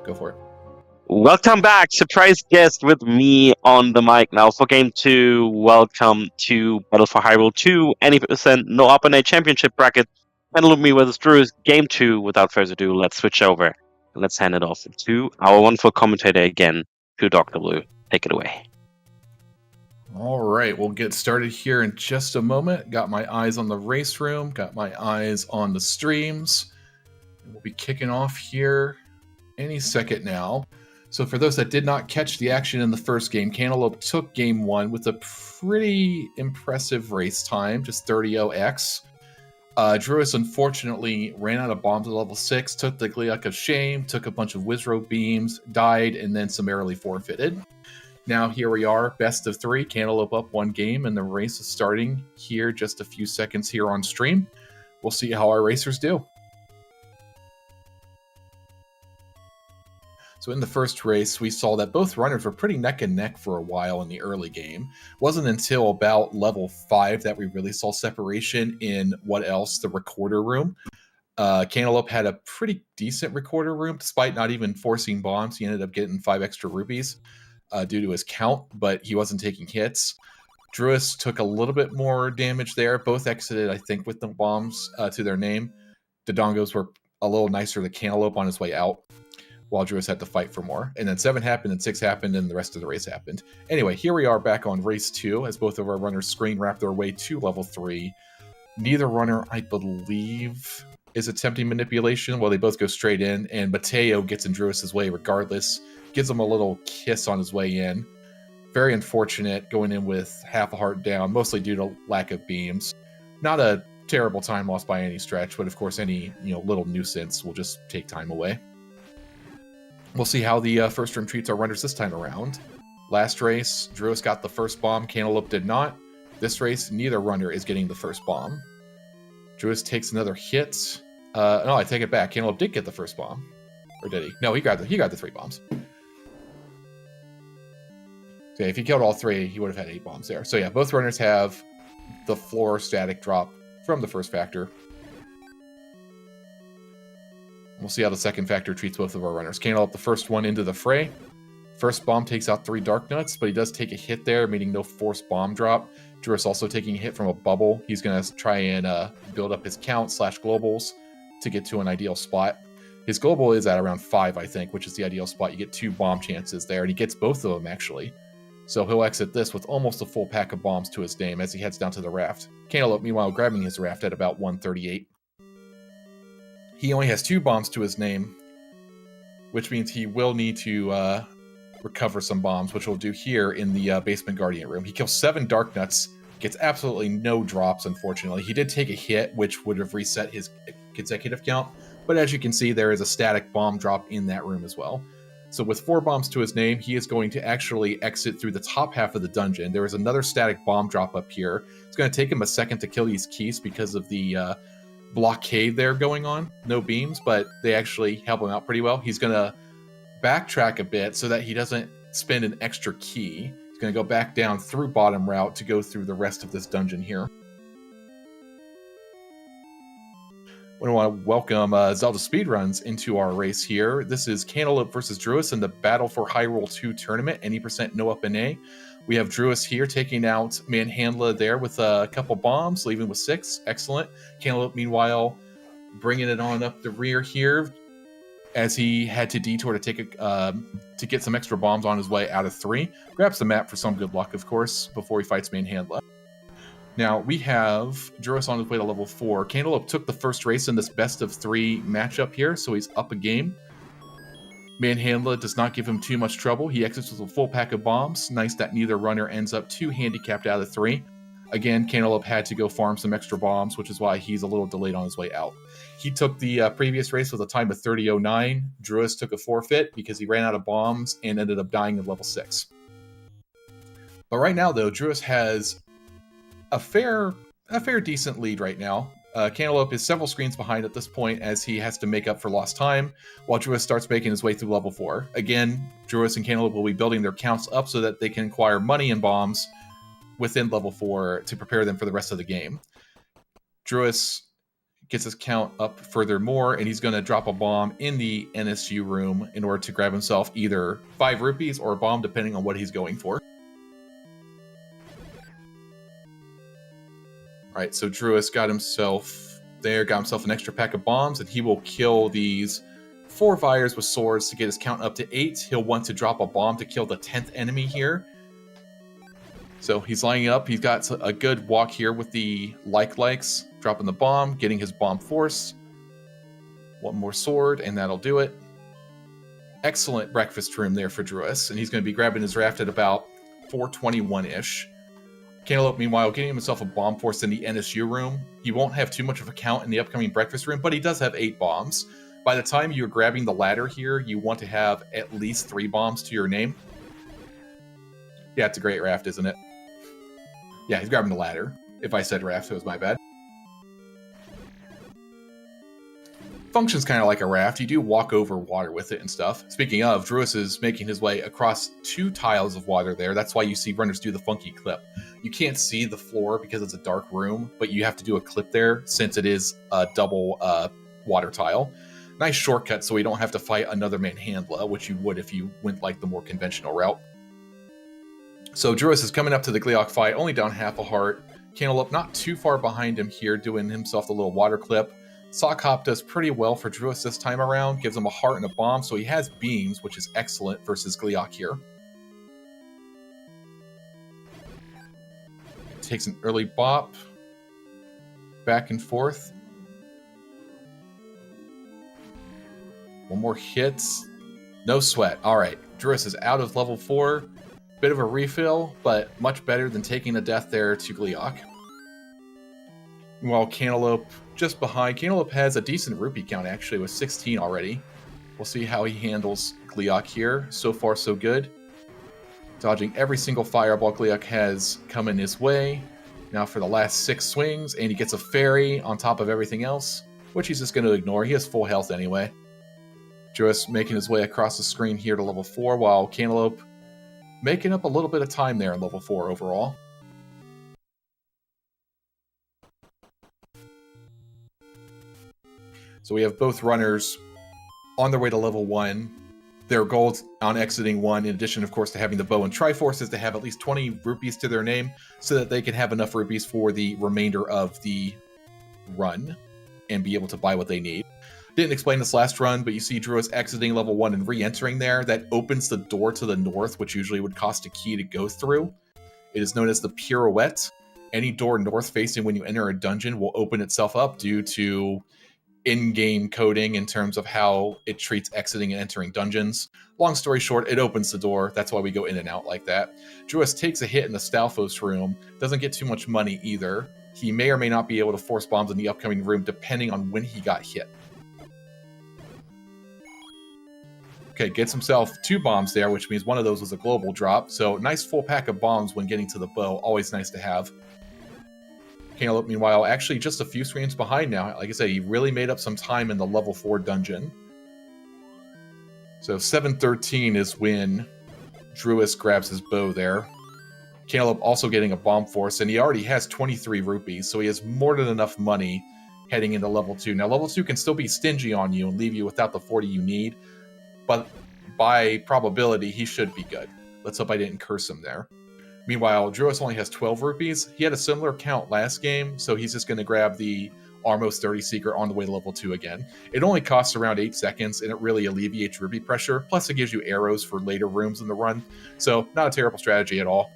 Go for it. Welcome back, surprise guest with me on the mic now for Game 2. Welcome to Battle for Hyrule 2, any percent No Up+A Championship Bracket. Cantaloupeme versus droois, Game 2. Without further ado, let's switch over and let's hand it off to our wonderful commentator again, to Dr. Blue. Take it away. All right, we'll get started here in just a moment. Got my eyes on the race room, got my eyes on the streams. We'll be kicking off here any second now. So for those that did not catch the action in the first game, Cantaloupe took game 1 with a pretty impressive race time, just 30-0x. Droois unfortunately ran out of bombs at level 6, took the Gliok of Shame, took a bunch of Wizro beams, died, and then summarily forfeited. Now here we are, best of 3, Cantaloupe up 1 game, and the race is starting here just a few seconds here on stream. We'll see how our racers do. So in the first race, we saw that both runners were pretty neck and neck for a while in the early game. It wasn't until about level 5 that we really saw separation in the recorder room. Cantaloupe had a pretty decent recorder room, despite not even forcing bombs. He ended up getting 5 extra rupees due to his count, but he wasn't taking hits. Droois took a little bit more damage there. Both exited, I think, with the bombs to their name. The Dongos were a little nicer to Cantaloupe on his way out, while Droois had to fight for more. And then 7 happened, and 6 happened, and the rest of the race happened. Anyway, here we are back on race 2, as both of our runners screen wrap their way to level 3. Neither runner, I believe, is attempting manipulation. Well, they both go straight in, and Mateo gets in Droois' way regardless. Gives him a little kiss on his way in. Very unfortunate, going in with half a heart down, mostly due to lack of beams. Not a terrible time loss by any stretch, but of course any little nuisance will just take time away. We'll see how the first room treats our runners this time around. Last race, Droois got the first bomb, Cantaloupe did not. This race, neither runner is getting the first bomb. Droois takes another hit. No, I take it back. Cantaloupe did get the first bomb. Or did he? No, he got the 3 bombs. So yeah, if he killed all 3, he would have had 8 bombs there. So yeah, both runners have the floor static drop from the first factor. We'll see how the second factor treats both of our runners. Cantaloupe, the first one into the fray. First bomb takes out 3 Dark Nuts, but he does take a hit there, meaning no forced bomb drop. Droois also taking a hit from a bubble. He's going to try and build up his count / globals to get to an ideal spot. His global is at around 5, I think, which is the ideal spot. You get 2 bomb chances there, and he gets both of them, actually. So he'll exit this with almost a full pack of bombs to his name as he heads down to the raft. Cantaloupe, meanwhile, grabbing his raft at about 138. He only has 2 bombs to his name, which means he will need to recover some bombs, which we'll do here in the Basement Guardian room. He kills 7 Dark Nuts, gets absolutely no drops, unfortunately. He did take a hit, which would have reset his consecutive count, but as you can see, there is a static bomb drop in that room as well. So with 4 bombs to his name, he is going to actually exit through the top half of the dungeon. There is another static bomb drop up here. It's going to take him a second to kill these keys because of the blockade there going on. No beams, but they actually help him out pretty well. He's going to backtrack a bit so that he doesn't spend an extra key. He's going to go back down through bottom route to go through the rest of this dungeon here. I want to welcome ZeldaSpeedRuns into our race here. This is Cantaloupe versus Droois in the Battle for Hyrule 2 tournament, any percent No Up+A. We have Droois here taking out Manhandla there with a couple bombs, leaving with 6. Excellent. Cantaloupe, meanwhile, bringing it on up the rear here as he had to detour to get some extra bombs on his way out of 3. Grabs the map for some good luck, of course, before he fights Manhandla. Now, we have Droois on his way to level 4. Cantaloupe took the first race in this best of 3 matchup here, so he's up a game. Manhandla does not give him too much trouble. He exits with a full pack of bombs. Nice that neither runner ends up too handicapped out of 3. Again, Cantaloupe had to go farm some extra bombs, which is why he's a little delayed on his way out. He took the previous race with a time of 30:09. Droois took a forfeit because he ran out of bombs and ended up dying at level 6. But right now, though, Droois has a fair decent lead right now. Cantaloupe is several screens behind at this point as he has to make up for lost time, while Droois starts making his way through level 4. Again, Droois and Cantaloupe will be building their counts up so that they can acquire money and bombs within level 4 to prepare them for the rest of the game. Droois gets his count up furthermore, and he's going to drop a bomb in the NSU room in order to grab himself either 5 rupees or a bomb, depending on what he's going for. All right, so Droois got himself an extra pack of bombs, and he will kill these 4 Vyres with swords to get his count up to 8. He'll want to drop a bomb to kill the 10th enemy here. So he's lining up. He's got a good walk here with the likes, dropping the bomb, getting his bomb force. One more sword, and that'll do it. Excellent breakfast room there for Droois, and he's going to be grabbing his raft at about 421-ish. Cantaloupe, meanwhile, getting himself a bomb force in the NSU room. He won't have too much of a count in the upcoming breakfast room, but he does have 8 bombs. By the time you're grabbing the ladder here, you want to have at least 3 bombs to your name. Yeah, it's a great raft, isn't it? Yeah, he's grabbing the ladder. If I said raft, it was my bad. Functions kind of like a raft. You do walk over water with it and stuff. Speaking of, Droois is making his way across 2 tiles of water there. That's why you see runners do the funky clip. You can't see the floor because it's a dark room, but you have to do a clip there since it is a double water tile. Nice shortcut so we don't have to fight another Manhandla, which you would if you went like the more conventional route. So Droois is coming up to the Gleeok fight, only down half a heart. Cantaloupe not too far behind him here, doing himself a little water clip. Sock Hop does pretty well for Droois this time around, gives him a heart and a bomb, so he has beams, which is excellent versus Gleeok here. Takes an early bop. Back and forth. One more hit. No sweat. All right, Droois is out of level 4. Bit of a refill, but much better than taking a death there to Gleeok. While Cantaloupe just behind. Cantaloupe has a decent rupee count, actually, with 16 already. We'll see how he handles Gleeok here. So far, so good. Dodging every single fireball Gleeok has coming his way. Now for the last 6 swings, and he gets a fairy on top of everything else, which he's just going to ignore. He has full health anyway. Droois making his way across the screen here to level 4, while Cantaloupe making up a little bit of time there in level 4 overall. So we have both runners on their way to level 1. Their goals on exiting 1, in addition, of course, to having the bow and Triforce, is to have at least 20 rupees to their name so that they can have enough rupees for the remainder of the run and be able to buy what they need. Didn't explain this last run, but you see Droois exiting level 1 and re-entering there. That opens the door to the north, which usually would cost a key to go through. It is known as the Pirouette. Any door north-facing when you enter a dungeon will open itself up due to in-game coding in terms of how it treats exiting and entering dungeons. Long story short, it opens the door. That's why we go in and out like that. Droois takes a hit in the Stalfos room. Doesn't get too much money either. He may or may not be able to force bombs in the upcoming room depending on when he got hit. Okay, gets himself 2 bombs there, which means one of those was a global drop. So nice full pack of bombs when getting to the bow. Always nice to have. Cantaloupe, meanwhile, actually just a few screens behind now. Like I said, he really made up some time in the level 4 dungeon. So 7:13 is when Droois grabs his bow there. Cantaloupe also getting a bomb force, and he already has 23 rupees, so he has more than enough money heading into level 2. Now, level 2 can still be stingy on you and leave you without the 40 you need, but by probability, he should be good. Let's hope I didn't curse him there. Meanwhile, Droois only has 12 rupees. He had a similar count last game, so he's just going to grab the Armos 30 Secret on the way to level 2 again. It only costs around 8 seconds, and it really alleviates rupee pressure. Plus, it gives you arrows for later rooms in the run, so not a terrible strategy at all.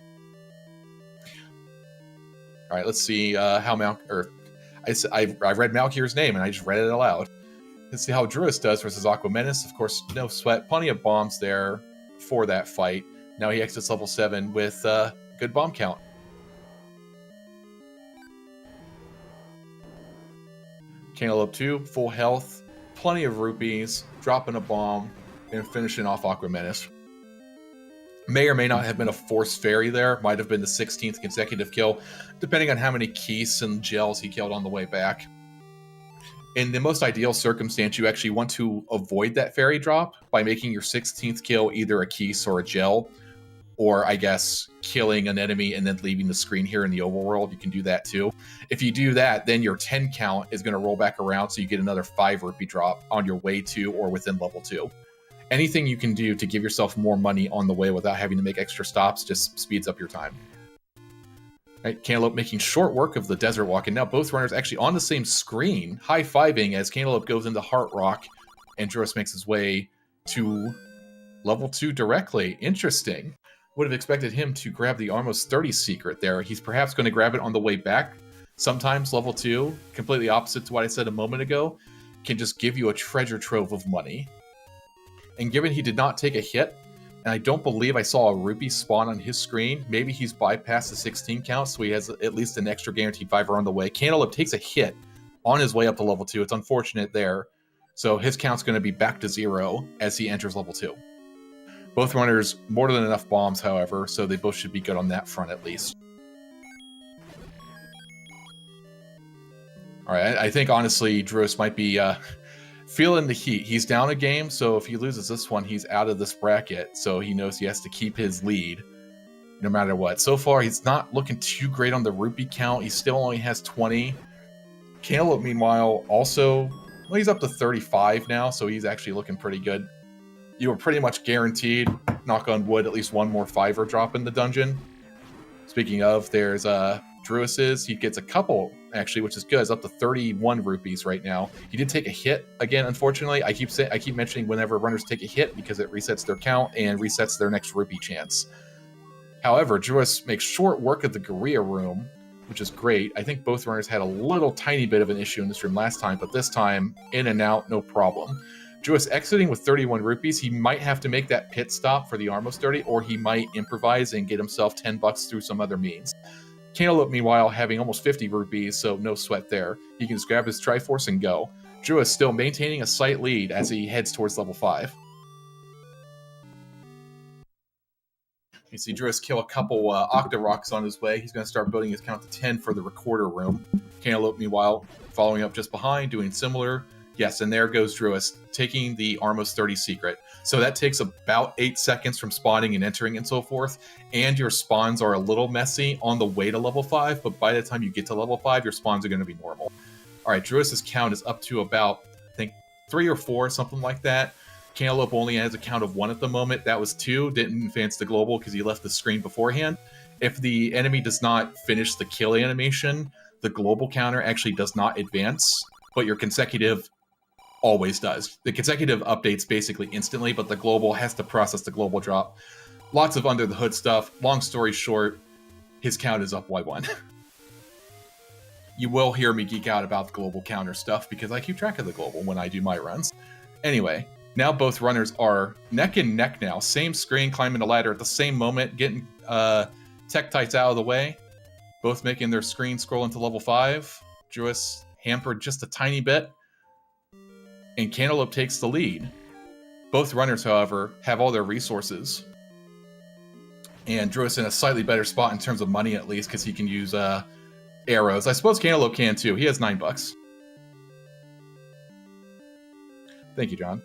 All right, let's see how I read Malkir's name, and I just read it aloud. Let's see how Droois does versus Aqua Menace. Of course, no sweat. Plenty of bombs there for that fight. Now he exits level 7 with good bomb count. Cantaloupe 2, full health, plenty of rupees, dropping a bomb, and finishing off Aqua Menace. May or may not have been a force fairy there. Might have been the 16th consecutive kill, depending on how many keys and gels he killed on the way back. In the most ideal circumstance, you actually want to avoid that fairy drop by making your 16th kill either a Keese or a gel. or I guess killing an enemy and then leaving the screen here in the overworld. You can do that too. If you do that, then your 10 count is going to roll back around, so you get another 5 rupee drop on your way to or within level 2. Anything you can do to give yourself more money on the way without having to make extra stops just speeds up your time. Right, Cantaloupe making short work of the desert walk, and now both runners actually on the same screen, high-fiving as Cantaloupe goes into Heart Rock, and Droois makes his way to level 2 directly. Interesting. Would have expected him to grab the almost 30 secret there. He's perhaps going to grab it on the way back. Sometimes level 2, completely opposite to what I said a moment ago, can just give you a treasure trove of money. And given he did not take a hit, and I don't believe I saw a rupee spawn on his screen, maybe he's bypassed the 16 count, so he has at least an extra guaranteed 5 on the way. Cantaloupe takes a hit on his way up to level 2. It's unfortunate there. So his count's going to be back to 0 as he enters level 2. Both runners more than enough bombs, however, so they both should be good on that front at least. All right, I think honestly Droois might be feeling the heat. He's down a game, so if he loses this one, he's out of this bracket, so he knows he has to keep his lead no matter what. So far, he's not looking too great on the rupee count. He still only has 20. Cantaloupe, meanwhile, also, well, he's up to 35 now, so he's actually looking pretty good. You were pretty much guaranteed, knock on wood, at least one more 5er drop in the dungeon. Speaking of, there's Droois's. He gets a couple, actually, which is good. It's up to 31 rupees right now. He did take a hit again, unfortunately. I keep mentioning whenever runners take a hit because it resets their count and resets their next rupee chance. However, Droois makes short work of the Guerrilla room, which is great. I think both runners had a little tiny bit of an issue in this room last time, but this time, in and out, no problem. Droois exiting with 31 rupees. He might have to make that pit stop for the almost 30, or he might improvise and get himself 10 bucks through some other means. Cantaloupe, meanwhile, having almost 50 rupees, so no sweat there. He can just grab his Triforce and go. Droois still maintaining a slight lead as he heads towards level 5. You see Droois kill a couple Octorocks on his way. He's going to start building his count to 10 for the recorder room. Cantaloupe, meanwhile, following up just behind, doing similar. Yes, and there goes Droois, taking the almost 30 secret. So that takes about 8 seconds from spawning and entering and so forth, and your spawns are a little messy on the way to level 5, but by the time you get to level 5, your spawns are going to be normal. All right, Droois' count is up to about, I think, 3 or 4, something like that. Cantaloupe only has a count of 1 at the moment. That was 2, didn't advance the global because he left the screen beforehand. If the enemy does not finish the kill animation, the global counter actually does not advance, but your consecutive always does. The consecutive updates basically instantly, but the global has to process the global drop. Lots of under the hood stuff. Long story short, his count is up by 1. You will hear me geek out about the global counter stuff because I keep track of the global when I do my runs. Anyway, now both runners are neck and neck now. Same screen, climbing the ladder at the same moment, getting Tektites out of the way. Both making their screen scroll into level 5. Droois hampered just a tiny bit. And Cantaloupe takes the lead. Both runners, however, have all their resources. And Droois in a slightly better spot in terms of money, at least, because he can use arrows. I suppose Cantaloupe can, too. He has 9 bucks. Thank you, John.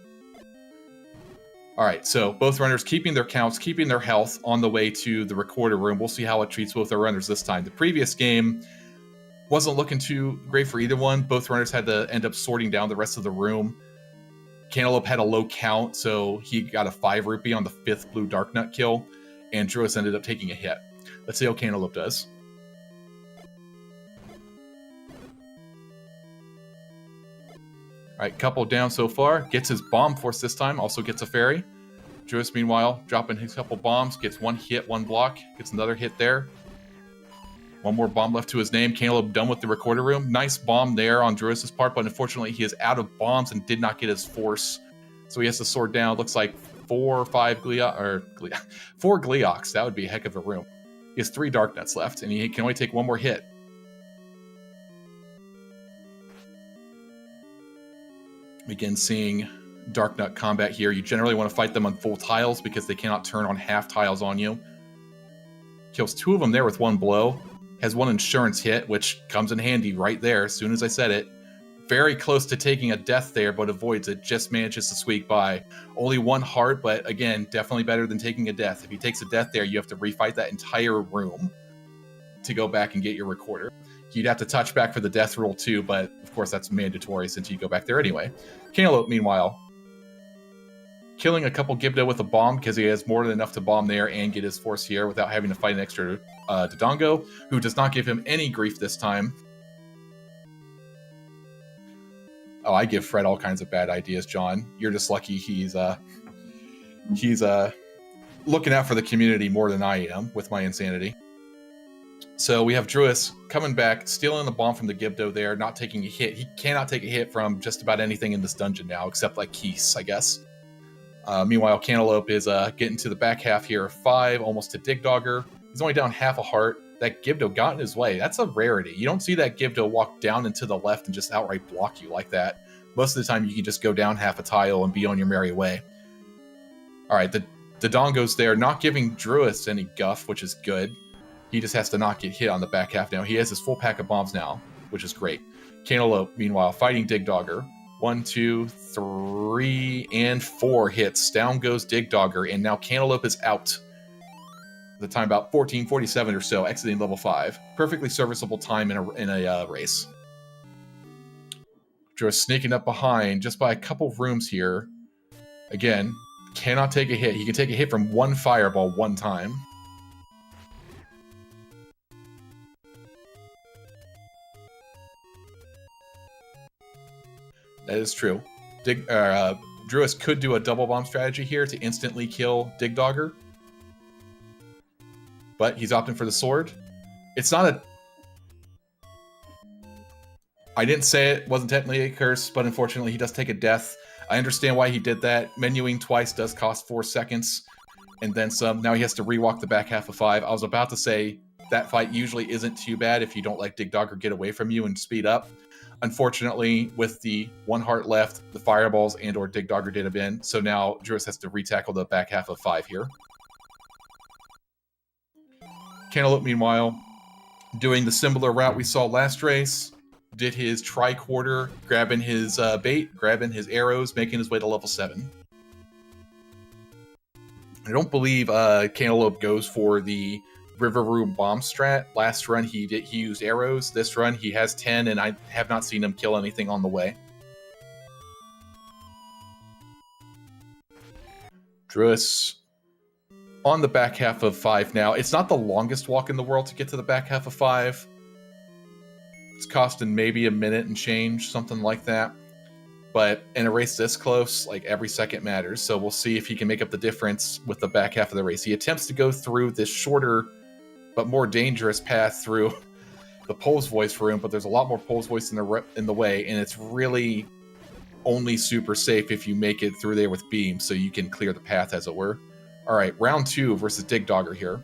All right, so both runners keeping their counts, keeping their health on the way to the recorder room. We'll see how it treats both their runners this time. The previous game wasn't looking too great for either one. Both runners had to end up sorting down the rest of the room. Cantaloupe had a low count, so he got a 5 rupee on the 5th blue Dark Nut kill, and Droois ended up taking a hit. Let's see how Cantaloupe does. All right, couple down so far. Gets his bomb force this time, also gets a fairy. Droois, meanwhile, dropping his couple bombs, gets 1 hit, 1 block, gets another hit there. 1 more bomb left to his name. Cantaloupe done with the recorder room. Nice bomb there on Droois' part, but unfortunately he is out of bombs and did not get his force. So he has to sword down. Looks like 4 or 5 4 Gleeoks. That would be a heck of a room. He has 3 Dark Nuts left, and he can only take 1 more hit. Again, seeing Dark Nut combat here. You generally want to fight them on full tiles because they cannot turn on half tiles on you. Kills 2 of them there with 1 blow. Has 1 insurance hit, which comes in handy right there as soon as I said it. very close to taking a death there, but avoids it, just manages to squeak by. Only 1 heart, but again, definitely better than taking a death. If he takes a death there, you have to refight that entire room to go back and get your recorder. You'd have to touch back for the death roll too, but of course that's mandatory since you go back there anyway. Cantaloupe, meanwhile, killing a couple Gibdo with a bomb because he has more than enough to bomb there and get his force here without having to fight an extra Dodongo, who does not give him any grief this time. Oh, I give Fred all kinds of bad ideas, John. You're just lucky he's looking out for the community more than I am with my insanity. So we have Droois coming back, stealing the bomb from the Gibdo there, not taking a hit. He cannot take a hit from just about anything in this dungeon now, except like Keese, I guess. Meanwhile, Cantaloupe is getting to the back half here, 5, almost to Dig Dogger. He's only down half a heart. That Gibdo got in his way. That's a rarity. You don't see that Gibdo walk down and to the left and just outright block you like that. Most of the time, you can just go down half a tile and be on your merry way. All right, the Dodongo's there, not giving Droois any guff, which is good. He just has to not get hit on the back half now. He has his full pack of bombs now, which is great. Cantaloupe, meanwhile, fighting Dig Dogger. 1, 2, 3, and 4 hits. Down goes Dig Dogger, and now Cantaloupe is out. The time about 14:47 or so, exiting level 5. Perfectly serviceable time in a race. Droois sneaking up behind just by a couple rooms here. Again, cannot take a hit. He can take a hit from 1 fireball 1 time. That is true. Droois could do a double bomb strategy here to instantly kill Dig Dogger. But he's opting for the sword. It's not a... I didn't say it wasn't technically a curse, but unfortunately he does take a death. I understand why he did that. Menuing twice does cost 4 seconds. And then some. Now he has to rewalk the back half of 5. I was about to say that fight usually isn't too bad if you don't let Dig Dogger get away from you and speed up. Unfortunately, with the 1 heart left, the fireballs and or Dig Dogger did have been. So now Droois has to retackle the back half of 5 here. Cantaloupe, meanwhile, doing the similar route we saw last race. Did his tricorder, grabbing his bait, grabbing his arrows, making his way to level 7. I don't believe Cantaloupe goes for the River Room bomb strat. Last run he used arrows. This run he has 10, and I have not seen him kill anything on the way. Droois on the back half of 5 now. It's not the longest walk in the world to get to the back half of 5. It's costing maybe a minute and change, something like that. But in a race this close, like every second matters. So we'll see if he can make up the difference with the back half of the race. He attempts to go through this shorter but more dangerous path through the Pole's Voice room, but there's a lot more Pole's Voice in the way, and it's really only super safe if you make it through there with Beam, so you can clear the path, as it were. All right, round 2 versus Dig Dogger here.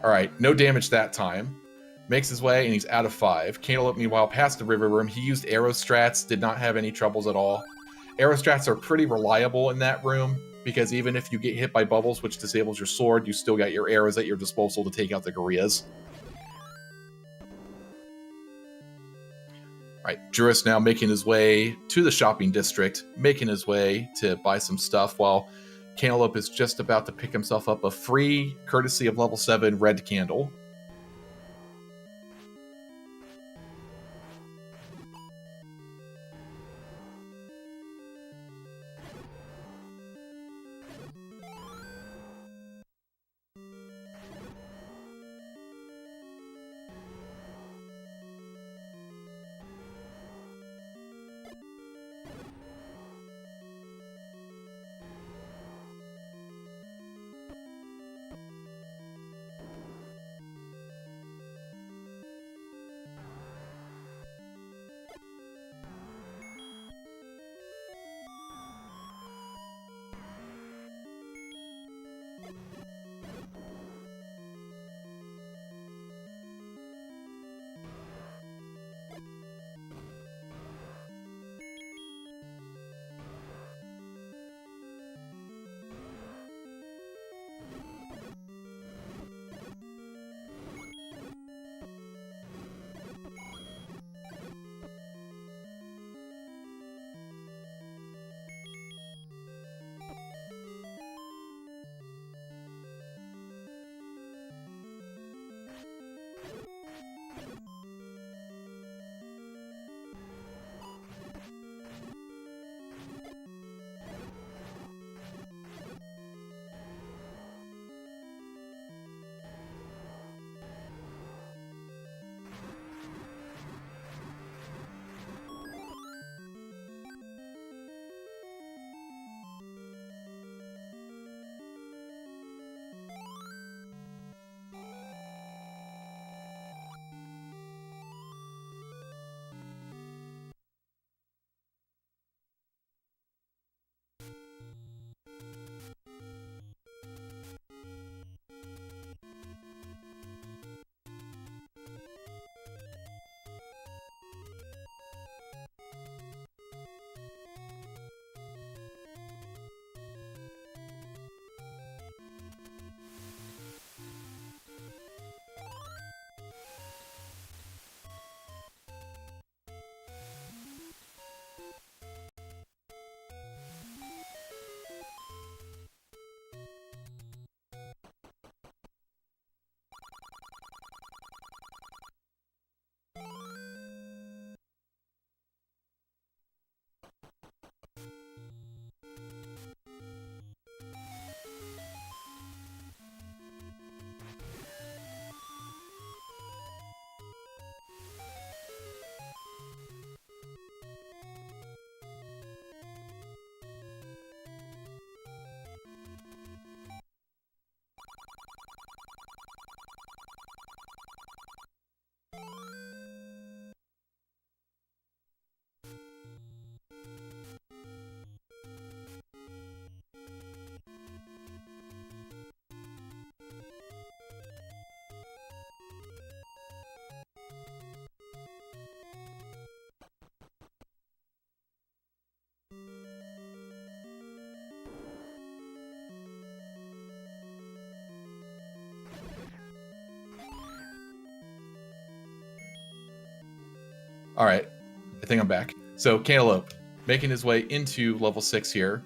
All right, no damage that time. Makes his way, and he's out of 5. Cantaloupe, meanwhile, past the River Room. He used arrow strats, did not have any troubles at all. Arrow strats are pretty reliable in that room, because even if you get hit by bubbles, which disables your sword, you still got your arrows at your disposal to take out the gorillas. Alright, Droois now making his way to the shopping district, making his way to buy some stuff, while Cantaloupe is just about to pick himself up a free, courtesy of level 7, red candle. All right, I think I'm back. So Cantaloupe making his way into level 6 here.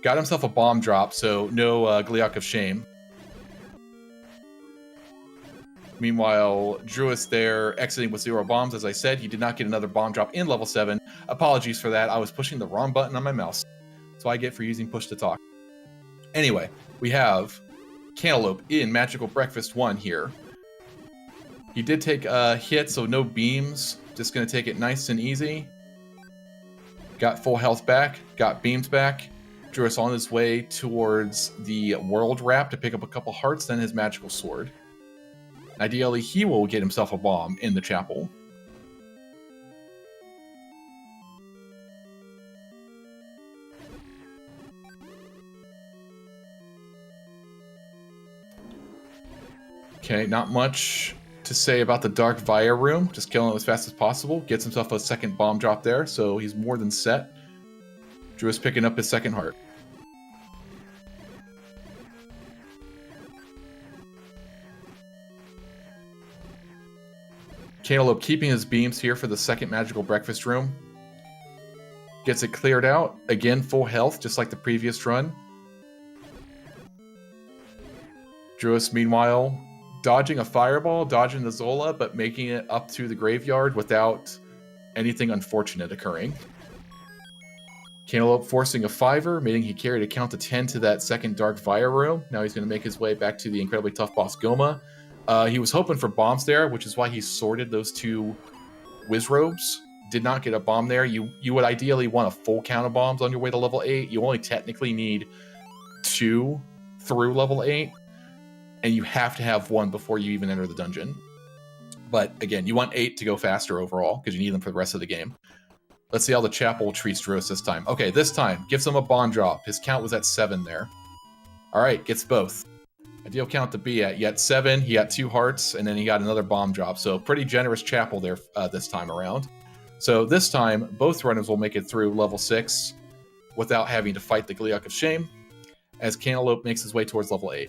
Got himself a bomb drop, so no Gliok of Shame. Meanwhile, Droois there exiting with 0 bombs. As I said, he did not get another bomb drop in level 7. Apologies for that. I was pushing the wrong button on my mouse. That's what I get for using push to talk. Anyway, we have Cantaloupe in Magical Breakfast 1 here. He did take a hit, so no beams. Just going to take it nice and easy. Got full health back. Got beams back. Droois on his way towards the World Wrap to pick up a couple hearts, then his Magical Sword. Ideally, he will get himself a bomb in the chapel. Okay, not much to say about the Dark Via room. Just killing him as fast as possible. Gets himself a second bomb drop there, so he's more than set. Droois picking up his second heart. Cantaloupe keeping his beams here for the second Magical Breakfast room. Gets it cleared out. Again, full health, just like the previous run. Droois, meanwhile, dodging a fireball, dodging the Zola, but making it up to the graveyard without anything unfortunate occurring. Cantaloupe forcing a 5er, meaning he carried a count to 10 to that second Dark Via room. Now he's going to make his way back to the incredibly tough boss Goma. He was hoping for bombs there, which is why he sorted those 2 Wizrobes. Did not get a bomb there. You would ideally want a full count of bombs on your way to level 8. You only technically need 2 through level 8. And you have to have 1 before you even enter the dungeon. But again, you want 8 to go faster overall, because you need them for the rest of the game. Let's see how the chapel treats Droois this time. Okay, this time, gives him a bomb drop. His count was at 7 there. Alright, gets both. Ideal count to be at. Yet 7, he got 2 hearts, and then he got another bomb drop. So pretty generous chapel there this time around. So this time, both runners will make it through level 6 without having to fight the Gliok of Shame, as Cantaloupe makes his way towards level 8.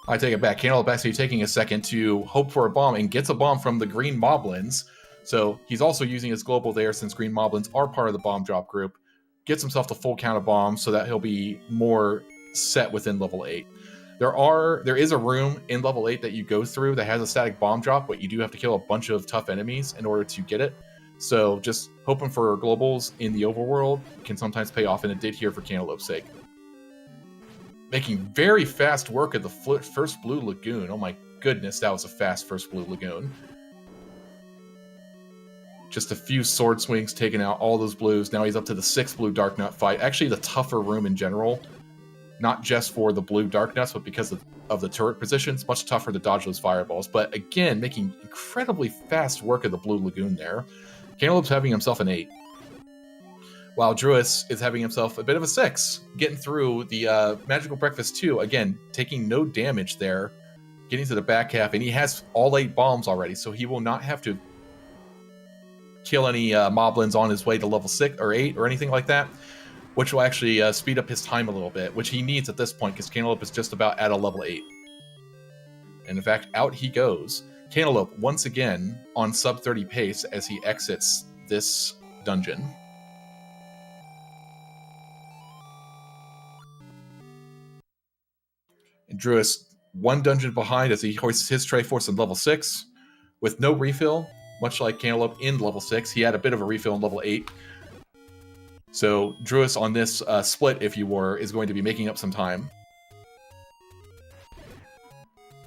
I take it back. Cantaloupe actually taking a second to hope for a bomb and gets a bomb from the Green Moblins. So he's also using his global there since Green Moblins are part of the bomb drop group. Gets himself the full count of bombs so that he'll be more set within level 8. There is a room in level 8 that you go through that has a static bomb drop, but you do have to kill a bunch of tough enemies in order to get it. So just hoping for globals in the overworld can sometimes pay off, and it did here for Cantaloupe's sake. Making very fast work of the first Blue Lagoon. Oh my goodness, that was a fast first Blue Lagoon. Just a few sword swings taking out all those blues. Now he's up to the 6th Blue Dark Nut fight. Actually, the tougher room in general. Not just for the Blue Dark Nuts, but because of the turret positions. Much tougher to dodge those fireballs. But again, making incredibly fast work of the Blue Lagoon there. Cantaloupe's having himself an 8. While Droois is having himself a bit of a 6, getting through the Magical Breakfast 2. Again, taking no damage there, getting to the back half, and he has all 8 bombs already, so he will not have to kill any moblins on his way to level 6 or 8 or anything like that, which will actually speed up his time a little bit, which he needs at this point, because Cantaloupe is just about at a level 8. And in fact, out he goes. Cantaloupe, once again, on sub 30 pace as he exits this dungeon. And Droois, 1 dungeon behind as he hoists his Triforce in level 6 with no refill, much like Cantaloupe in level 6. He had a bit of a refill in level 8. So Droois on this split, if you were, is going to be making up some time.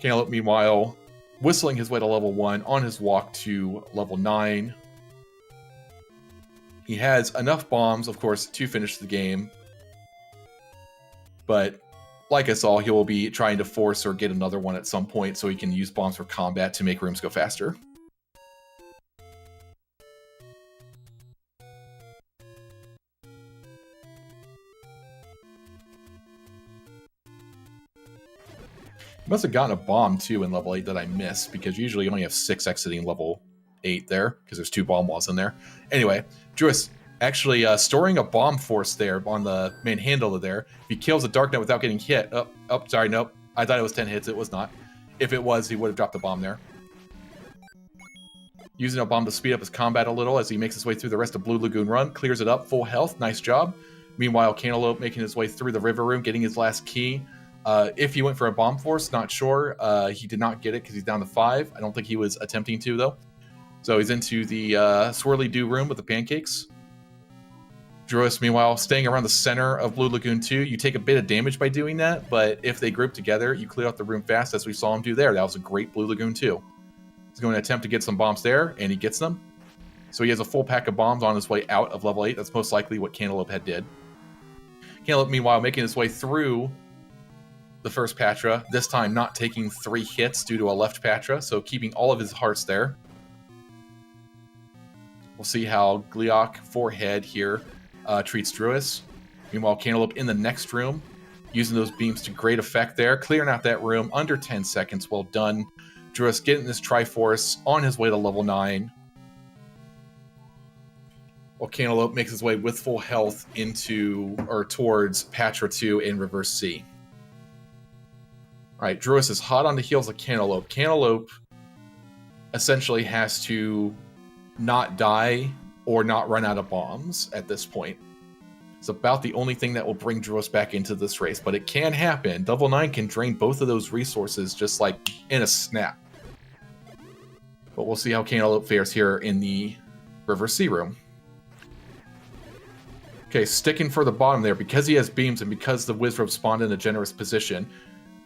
Cantaloupe, meanwhile, whistling his way to level 1 on his walk to level 9. He has enough bombs, of course, to finish the game. But like us all, he will be trying to force or get another one at some point so he can use bombs for combat to make rooms go faster. He must have gotten a bomb, too, in level 8 that I missed, because usually you only have 6 exiting level 8 there, because there's 2 bomb walls in there. Anyway, Droois actually storing a bomb force there on the manhandle there. If he kills a Dark Knight without getting hit... sorry, nope. I thought it was 10 hits. It was not. If it was, he would have dropped a bomb there. Using a bomb to speed up his combat a little as he makes his way through the rest of Blue Lagoon Run. Clears it up, full health, nice job. Meanwhile, Cantaloupe making his way through the river room, getting his last key. If he went for a bomb force, not sure. He did not get it because he's down to 5. I don't think he was attempting to, though. So he's into the swirly dew room with the pancakes. Droois, meanwhile, staying around the center of Blue Lagoon 2. You take a bit of damage by doing that, but if they group together, you clear out the room fast, as we saw him do there. That was a great Blue Lagoon 2. He's going to attempt to get some bombs there, and he gets them. So he has a full pack of bombs on his way out of level 8. That's most likely what Cantaloupe had did. Cantaloupe, meanwhile, making his way through the first Patra, this time not taking 3 hits due to a left Patra, so keeping all of his hearts there. We'll see how Gliok, forehead here, treats Droois. Meanwhile, Cantaloupe in the next room, using those beams to great effect there, clearing out that room under 10 seconds. Well done. Droois getting this Triforce on his way to level 9. While Cantaloupe makes his way with full health into, or towards Patra 2 in reverse C. Alright, Droois is hot on the heels of Cantaloupe. Cantaloupe essentially has to not die or not run out of bombs at this point. It's about the only thing that will bring Droois back into this race, but it can happen. Level 9 can drain both of those resources just like in a snap. But we'll see how Cantaloupe fares here in the River C room. Okay, sticking for the bottom there, because he has beams and because the Wizrobe spawned in a generous position.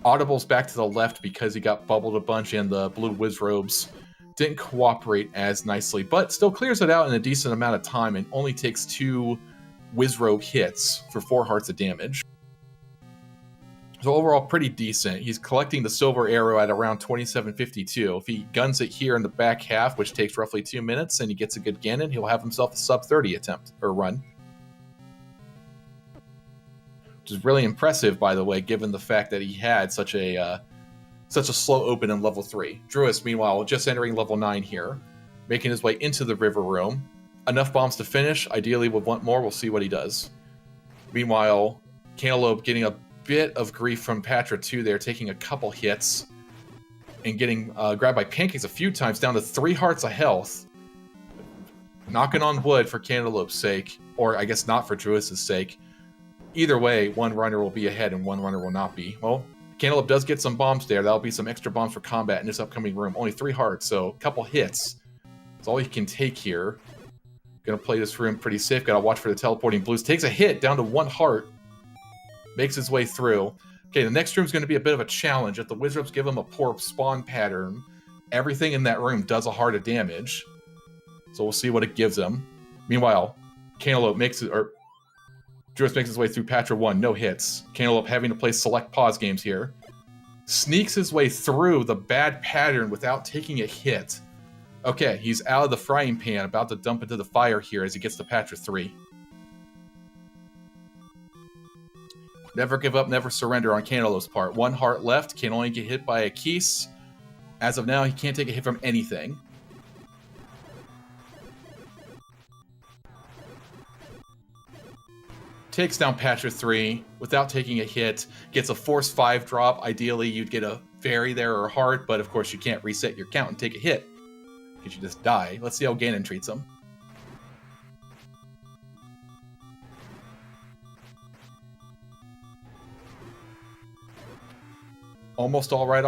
Audible's back to the left because he got bubbled a bunch and the blue Wizrobes didn't cooperate as nicely, but still clears it out in a decent amount of time and only takes 2 Wizrobe hits for 4 hearts of damage. So overall, pretty decent. He's collecting the silver arrow at around 2752. If he guns it here in the back half, which takes roughly 2 minutes, and he gets a good Ganon, he'll have himself a sub-30 attempt, or run. Which is really impressive, by the way, given the fact that he had such a slow open in level 3. Droois, meanwhile, just entering level 9 here, making his way into the river room. Enough bombs to finish. Ideally would want more. We'll see what he does. Meanwhile, Cantaloupe getting a bit of grief from Patra 2 there, taking a couple hits and getting grabbed by pancakes a few times, down to 3 hearts of health. Knocking on wood for Cantaloupe's sake, or I guess not for Droois' sake. Either way, one runner will be ahead and one runner will not be. Well, Cantaloupe does get some bombs there. That'll be some extra bombs for combat in this upcoming room. Only 3 hearts, so a couple hits. That's all he can take here. Gonna play this room pretty safe. Gotta watch for the teleporting blues. Takes a hit down to 1 heart. Makes his way through. Okay, the next room is going to be a bit of a challenge. If the Wizrobes give him a poor spawn pattern, everything in that room does a heart of damage. So we'll see what it gives him. Meanwhile, Cantaloupe makes it, or Droois makes his way through Patra 1, no hits. Cantaloupe having to play select pause games here. Sneaks his way through the bad pattern without taking a hit. Okay, he's out of the frying pan, about to dump into the fire here as he gets to Patra 3. Never give up, never surrender on Cantaloupe's part. 1 heart left, can only get hit by a Keese. As of now, he can't take a hit from anything. Takes down Patra 3 without taking a hit. Gets a Force 5 drop. Ideally, you'd get a Fairy there or a Heart, but of course you can't reset your count and take a hit, because you just die. Let's see how Ganon treats him. Almost all right,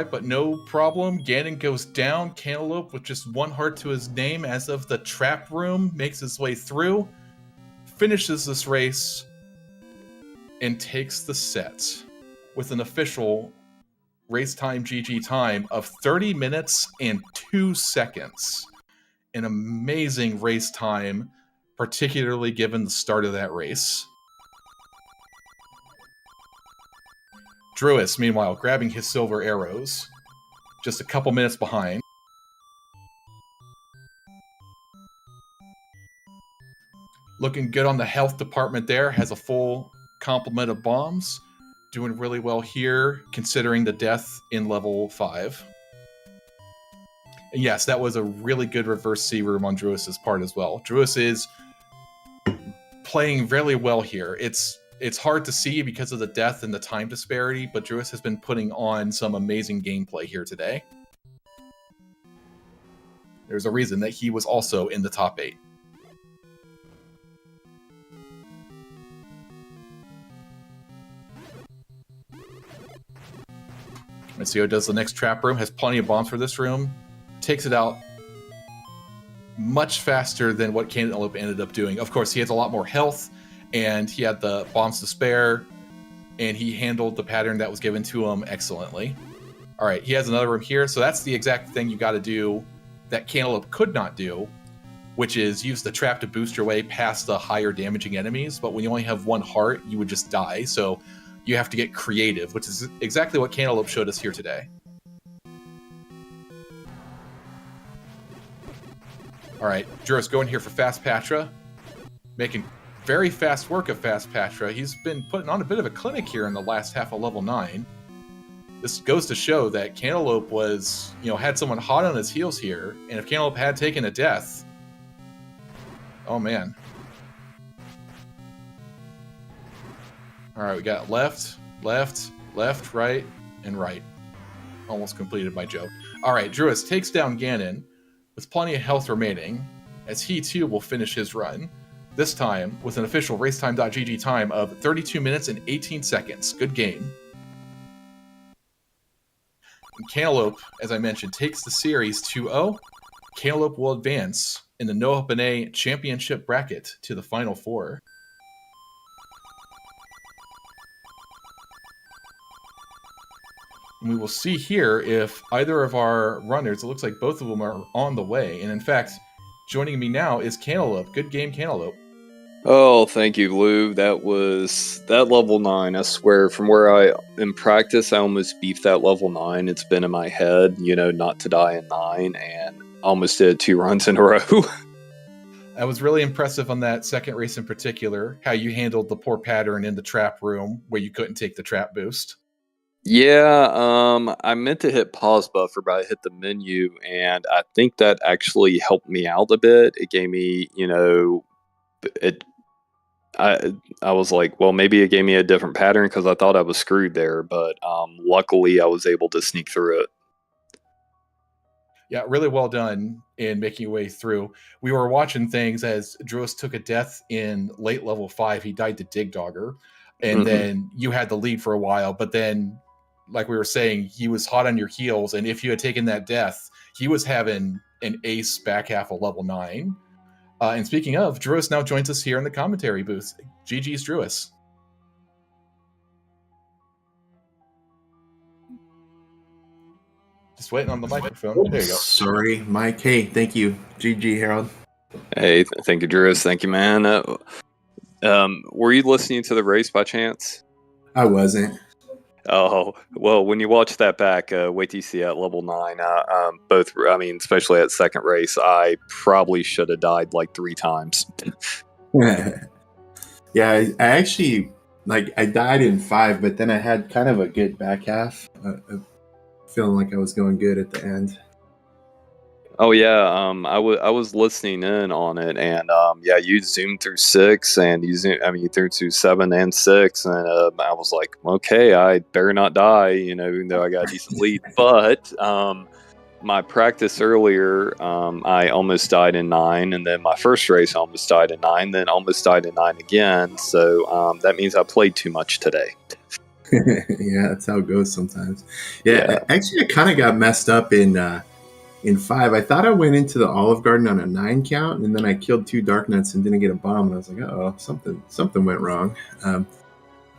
but no problem. Ganon goes down. Cantaloupe, with just 1 heart to his name as of the trap room, makes his way through, finishes this race, and takes the set with an official race time GG time of 30 minutes and 2 seconds. An amazing race time, particularly given the start of that race. Droois, meanwhile, grabbing his silver arrows, just a couple minutes behind. Looking good on the health department there, has a full complement of bombs. Doing really well here, considering the death in level 5. And yes, that was a really good reverse C room on Droois' part as well. Droois is playing really well here. It's it's hard to see because of the death and the time disparity, but Droois has been putting on some amazing gameplay here today. There's a reason that he was also in the top 8. Let's see how it does the next trap room. Has plenty of bombs for this room. Takes it out much faster than what Cantaloupe ended up doing. Of course, he has a lot more health, and he had the bombs to spare, and he handled the pattern that was given to him excellently. All right, he has another room here, so that's the exact thing you got to do that Cantaloupe could not do, which is use the trap to boost your way past the higher damaging enemies, but when you only have 1 heart, you would just die, so you have to get creative, which is exactly what Cantaloupe showed us here today. All right, Droois going here for Fast Patra, making very fast work of Fast Patra. He's been putting on a bit of a clinic here in the last half of level 9. This goes to show that Cantaloupe was, had someone hot on his heels here, and if Cantaloupe had taken a death, oh man. All right, we got left, right, and right. Almost completed my joke. All right, Droois takes down Ganon with plenty of health remaining, as he too will finish his run. This time with an official racetime.gg time of 32 minutes and 18 seconds. Good game. And Cantaloupe, as I mentioned, takes the series 2-0. Cantaloupe will advance in the No Up+A Championship Bracket to the Final Four. And we will see here if either of our runners, it looks like both of them are on the way. And in fact, joining me now is Cantaloupe. Good game, Cantaloupe. Oh, thank you, Lou. That level 9. I swear, from where I in practice, I almost beefed that level 9. It's been in my head, not to die in 9, and almost did 2 runs in a row. I was really impressive on that second race in particular, how you handled the poor pattern in the trap room where you couldn't take the trap boost. Yeah, I meant to hit pause buffer, but I hit the menu, and I think that actually helped me out a bit. It gave me, I was like, well, maybe it gave me a different pattern because I thought I was screwed there, but luckily I was able to sneak through it. Yeah, really well done in making your way through. We were watching things as Droois took a death in late level 5. He died to Dig Dogger, and then you had the lead for a while, but then, like we were saying, he was hot on your heels, and if you had taken that death, he was having an ace back half of level 9. And speaking of, Droois now joins us here in the commentary booth. GG's Droois. Just waiting on the microphone. There you go. Sorry, Mike. Hey, thank you. GG, Harold. Hey, thank you, Droois. Thank you, man. Were you listening to the race by chance? I wasn't. Oh, well, when you watch that back, wait till you see at level 9. Especially at second race, I probably should have died like 3 times. Yeah, I actually, I died in 5, but then I had kind of a good back half. Feeling like I was going good at the end. Oh yeah, I was listening in on it, and you zoomed through 6, and you zoomed through 7 and 6, and I was like, okay, I better not die, even though I got a decent lead. But my practice earlier, I almost died in 9, and then my first race I almost died in 9, then almost died in 9 again. So that means I played too much today. Yeah, that's how it goes sometimes. Yeah. Actually, I kind of got messed up in 5. I thought I went into the Olive Garden on a 9 count, and then I killed 2 Dark Nuts and didn't get a bomb, and I was like, oh, something went wrong.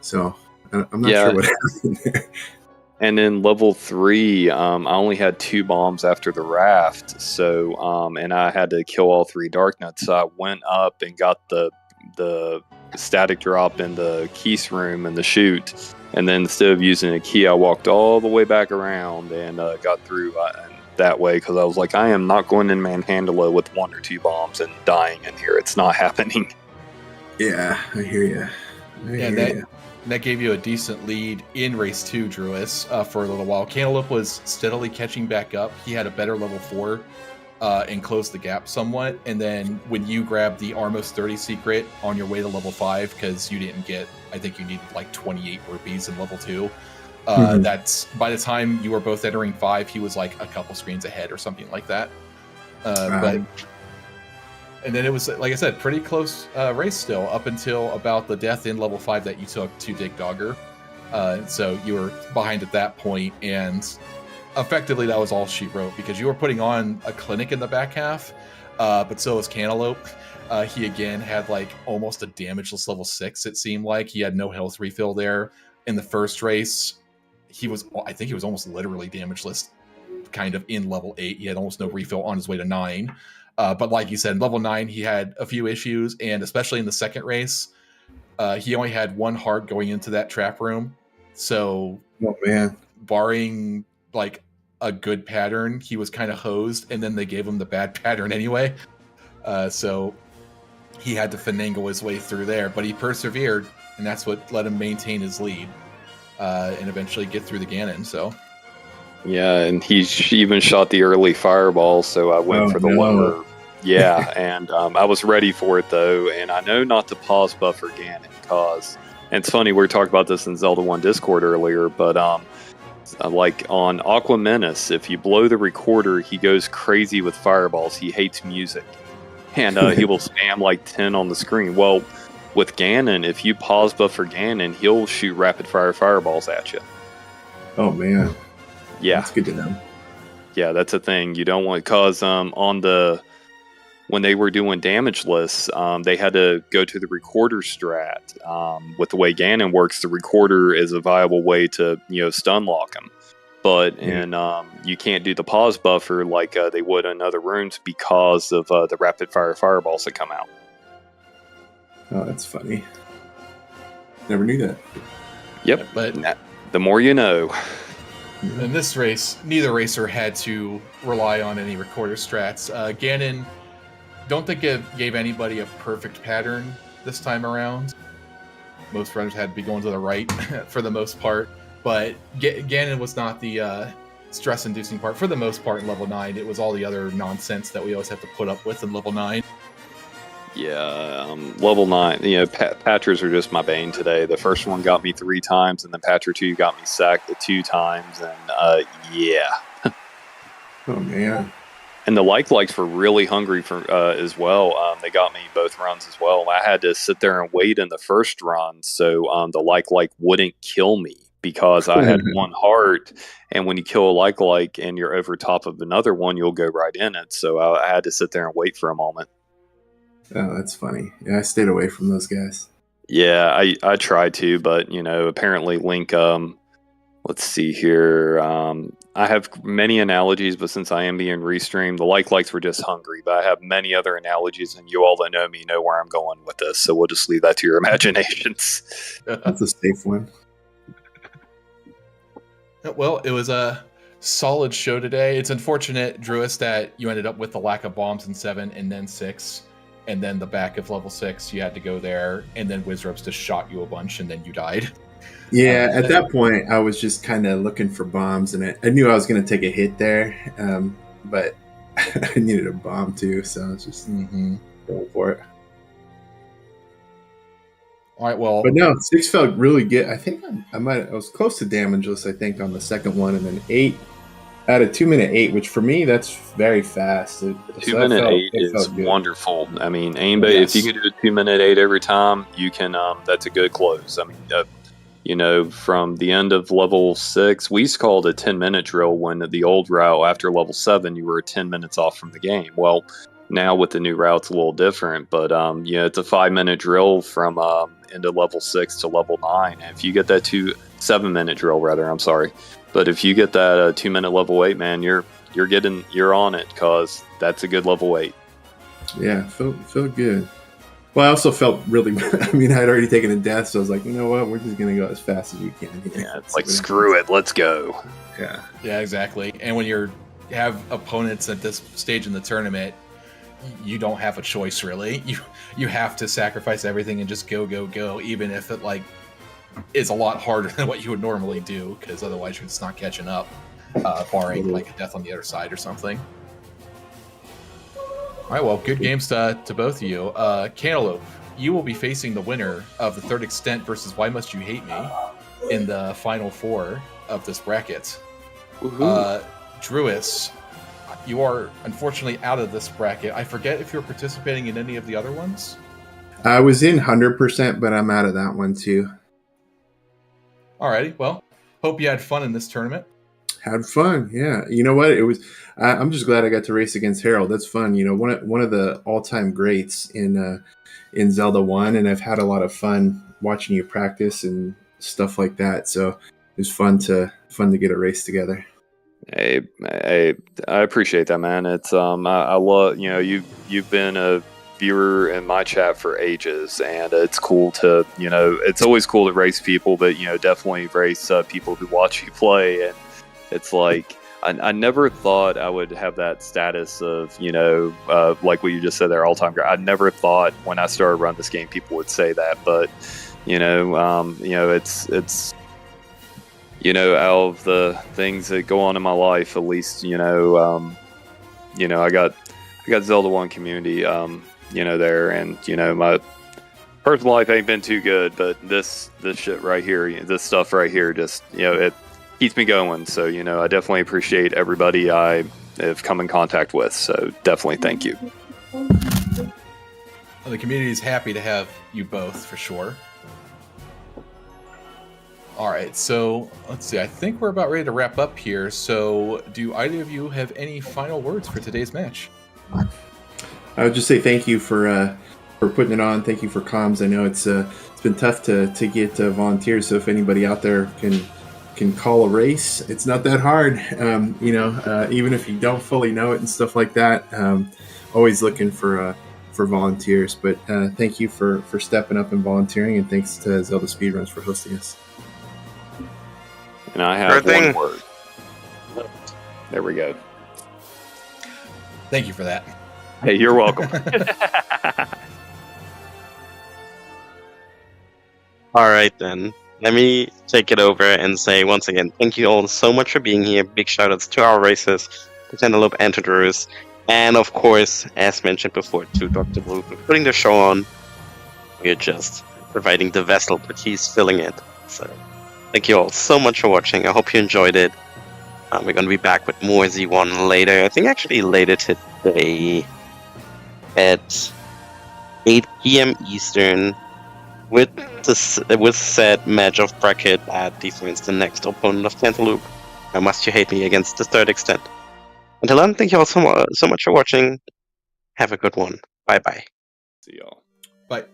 So I'm not sure what happened there. And in level 3, I only had 2 bombs after the raft, so and I had to kill all 3 Dark Nuts. So I went up and got the static drop in the Keys room and the chute, and then instead of using a key, I walked all the way back around and got through that way, because I was like, I am not going in Manhandla with 1 or 2 bombs and dying in here. It's not happening. Yeah, I hear you. That gave you a decent lead in race 2, Droois, for a little while. Cantaloupe was steadily catching back up. He had a better level 4 and close the gap somewhat. And then when you grab the Almost 30 secret on your way to level 5, because you didn't get, I think you needed like 28 rupees in level 2. That's by the time you were both entering 5, he was like a couple screens ahead or something like that. And then it was, like I said, pretty close race still up until about the death in level 5 that you took to Dig Dogger. So you were behind at that point, and effectively that was all she wrote, because you were putting on a clinic in the back half, but so was Cantaloupe. He again had like almost a damageless level 6, it seemed like. He had no health refill there. In the first race, I think he was almost literally damageless, kind of in level 8. He had almost no refill on his way to 9. But like you said, in level 9, he had a few issues, and especially in the second race, he only had 1 heart going into that trap room. So, barring like a good pattern, he was kind of hosed, and then they gave him the bad pattern anyway. So he had to finagle his way through there, but he persevered, and that's what let him maintain his lead and eventually get through the Ganon. So. Yeah, and he even shot the early fireball, so I went for the lower. Yeah, and I was ready for it, though, and I know not to pause buffer Ganon, because, and it's funny, we were talking about this in Zelda 1 Discord earlier, but like on Aqua Menace, if you blow the recorder, he goes crazy with fireballs. He hates music, and he will spam like 10 on the screen. Well, with Ganon, if you pause buffer Ganon, he'll shoot rapid fire fireballs at you. Oh, man. Yeah. That's good to know. Yeah, that's a thing. You don't want, because when they were doing damage lists, they had to go to the recorder strat. With the way Ganon works, the recorder is a viable way to, stun lock him. But you can't do the pause buffer like they would in other rooms because of the rapid fire fireballs that come out. Oh, that's funny. Never knew that. Yep, but the more you know. In this race, neither racer had to rely on any recorder strats. Ganon, don't think it gave anybody a perfect pattern this time around. Most runners had to be going to the right for the most part, but Ganon was not the stress-inducing part for the most part in level 9. It was all the other nonsense that we always have to put up with in level 9. Yeah, level 9, Patchers are just my bane today. The first one got me 3 times, and then Patcher 2 got me sacked 2 times, and yeah. Oh, man. And the likes were really hungry for as well. They got me both runs as well. I had to sit there and wait in the first run, so the like wouldn't kill me, because I had 1 heart, and when you kill a like and you're over top of another one, you'll go right in it. So I had to sit there and wait for a moment. Oh, that's funny. Yeah, I stayed away from those guys. Yeah, I tried to, but apparently Link. Let's see here. I have many analogies, but since I am being restreamed, the likes were just hungry. But I have many other analogies, and you all that know me know where I'm going with this. So we'll just leave that to your imaginations. That's a safe one. Well, it was a solid show today. It's unfortunate, Droois, that you ended up with the lack of bombs in 7 and then 6. And then the back of level 6, you had to go there, and then Wizrops just shot you a bunch, and then you died. Yeah, at that point, I was just kind of looking for bombs, and I knew I was going to take a hit there, but I needed a bomb too, so I was just going for it. All right, well, but no, 6 felt really good. I think I was close to damageless, I think, on the second one, and then 8. At a 2-minute 8, which for me, that's very fast. 2-minute 8 is wonderful. I mean, if you can do a 2-minute 8 every time, you can. That's a good close. I mean, from the end of level 6, we used to call it a 10-minute drill. When the old route after level 7, you were 10 minutes off from the game. Well, now with the new route, it's a little different. But it's a 5-minute drill from into level 6 to level 9. And if you get that 7-minute drill, rather, I'm sorry. But if you get that 2-minute level 8, man, you're on it, because that's a good level 8. Yeah, felt good. Well, I also felt really. I mean, I had already taken a death, so I was like, you know what? We're just gonna go as fast as we can. Yeah, it's like screw it, let's go. Yeah, exactly. And when you have opponents at this stage in the tournament, you don't have a choice really. You have to sacrifice everything and just go, even if it is a lot harder than what you would normally do, because otherwise you're just not catching up, barring like a death on the other side or something. right, well, good games to both of you. Cantaloupe, you will be facing the winner of the Third Extent versus Why Must You Hate Me in the final four of this bracket. Droois, you are unfortunately out of this bracket. I forget if you're participating in any of the other ones. I was in 100%, but I'm out of that one too. Alrighty, well, hope you had fun in this tournament. Had fun, yeah. You know what? It was. I'm just glad I got to race against Harold. That's fun. You know, one of the all-time greats in Zelda 1, and I've had a lot of fun watching you practice and stuff like that. So it was fun to get a race together. Hey, I appreciate that, man. It's I love, you know, you've been a viewer in my chat for ages, and it's cool to, you know, it's always cool to race people, but you know, definitely race people who watch you play. And it's like I never thought I would have that status of, you know, like what you just said there, all time great. I never thought when I started running this game people would say that, but you know, it's you know, out of the things that go on in my life, at least, you know, I got Zelda 1 community, you know, there, and you know, my personal life ain't been too good, but this shit right here, this stuff right here, just, you know, it keeps me going. So, you know, I definitely appreciate everybody I have come in contact with. So definitely thank you. Well, the community is happy to have you both for sure. All right, so let's see. I think we're about ready to wrap up here. So, do either of you have any final words for today's match? I would just say thank you for putting it on. Thank you for comms. I know it's been tough to get volunteers. So if anybody out there can call a race, it's not that hard. You know, even if you don't fully know it and stuff like that. Always looking for volunteers. But thank you for stepping up and volunteering, and thanks to ZeldaSpeedRuns for hosting us. And I have one word. There we go. Thank you for that. Hey, you're welcome. All right, then. Let me take it over and say once again, thank you all so much for being here. Big shout-outs to our racers, to Cantaloupe and to Droois. And of course, as mentioned before, to Dr. Blue for putting the show on. We're just providing the vessel, but he's filling it. So thank you all so much for watching. I hope you enjoyed it. We're going to be back with more Z1 later. I think actually later today at 8 p.m. Eastern with said match of bracket that defines the next opponent of Cantaloupe. Why Must You Hate Me against the Third Extent. Until then, thank you all so much for watching. Have a good one. Bye-bye. See y'all. Bye.